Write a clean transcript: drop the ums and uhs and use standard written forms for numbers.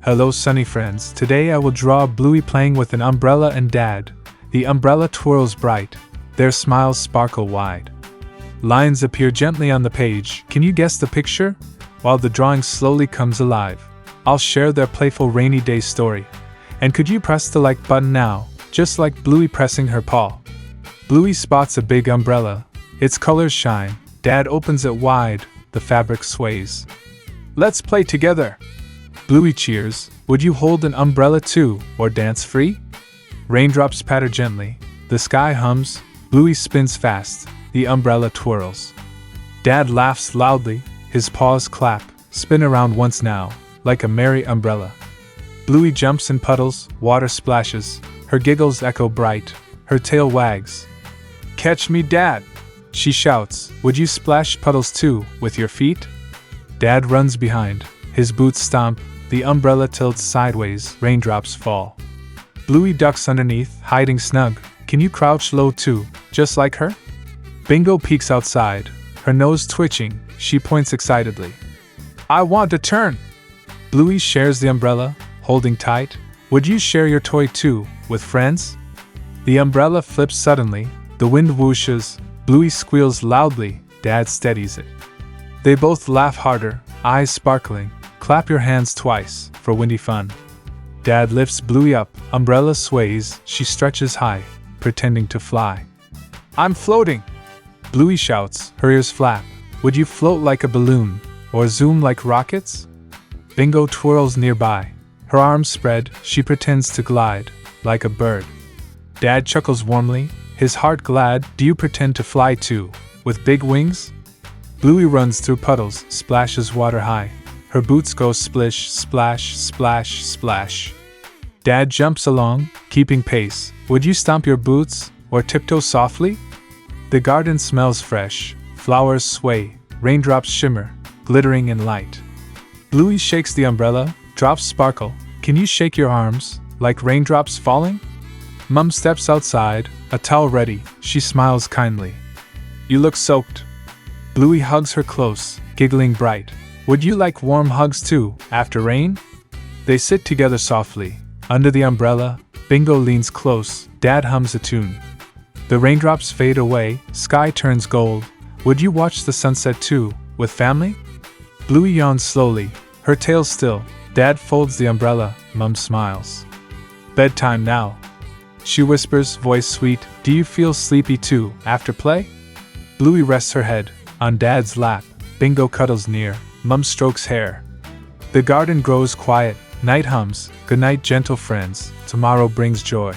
Hello sunny friends, today I will draw Bluey playing with an umbrella and Dad. The umbrella twirls bright, their smiles sparkle wide. Lines appear gently on the page, can you guess the picture? While the drawing slowly comes alive, I'll share their playful rainy day story. And could you press the like button now, just like Bluey pressing her paw. Bluey spots a big umbrella, its colors shine, Dad opens it wide, the fabric sways. Let's play together! Bluey cheers, would you hold an umbrella too, or dance free? Raindrops patter gently, the sky hums, Bluey spins fast, the umbrella twirls. Dad laughs loudly, his paws clap, spin around once now, like a merry umbrella. Bluey jumps in puddles, water splashes, her giggles echo bright, her tail wags. Catch me, Dad! She shouts, would you splash puddles too, with your feet? Dad runs behind, his boots stomp, the umbrella tilts sideways, raindrops fall. Bluey ducks underneath, hiding snug, can you crouch low too, just like her? Bingo peeks outside, her nose twitching, she points excitedly. I want to turn! Bluey shares the umbrella, holding tight, would you share your toy too, with friends? The umbrella flips suddenly, the wind whooshes, Bluey squeals loudly, Dad steadies it. They both laugh harder, eyes sparkling, clap your hands twice, for windy fun. Dad lifts Bluey up, umbrella sways, she stretches high, pretending to fly. I'm floating! Bluey shouts, her ears flap, would you float like a balloon, or zoom like rockets? Bingo twirls nearby, her arms spread, she pretends to glide, like a bird. Dad chuckles warmly, his heart glad, do you pretend to fly too, with big wings? Bluey runs through puddles, splashes water high, her boots go splish, splash, splash, splash. Dad jumps along, keeping pace, would you stomp your boots, or tiptoe softly? The garden smells fresh, flowers sway, raindrops shimmer, glittering in light. Bluey shakes the umbrella, drops sparkle, can you shake your arms, like raindrops falling? Mum steps outside, a towel ready, she smiles kindly. You look soaked. Bluey hugs her close, giggling bright. Would you like warm hugs too, after rain? They sit together softly, under the umbrella, Bingo leans close, Dad hums a tune. The raindrops fade away, sky turns gold, would you watch the sunset too, with family? Bluey yawns slowly, her tail still, Dad folds the umbrella, Mum smiles. Bedtime now. She whispers, voice sweet, do you feel sleepy too, after play? Bluey rests her head on Dad's lap, Bingo cuddles near, Mum strokes hair. The garden grows quiet, night hums, good night gentle friends, tomorrow brings joy.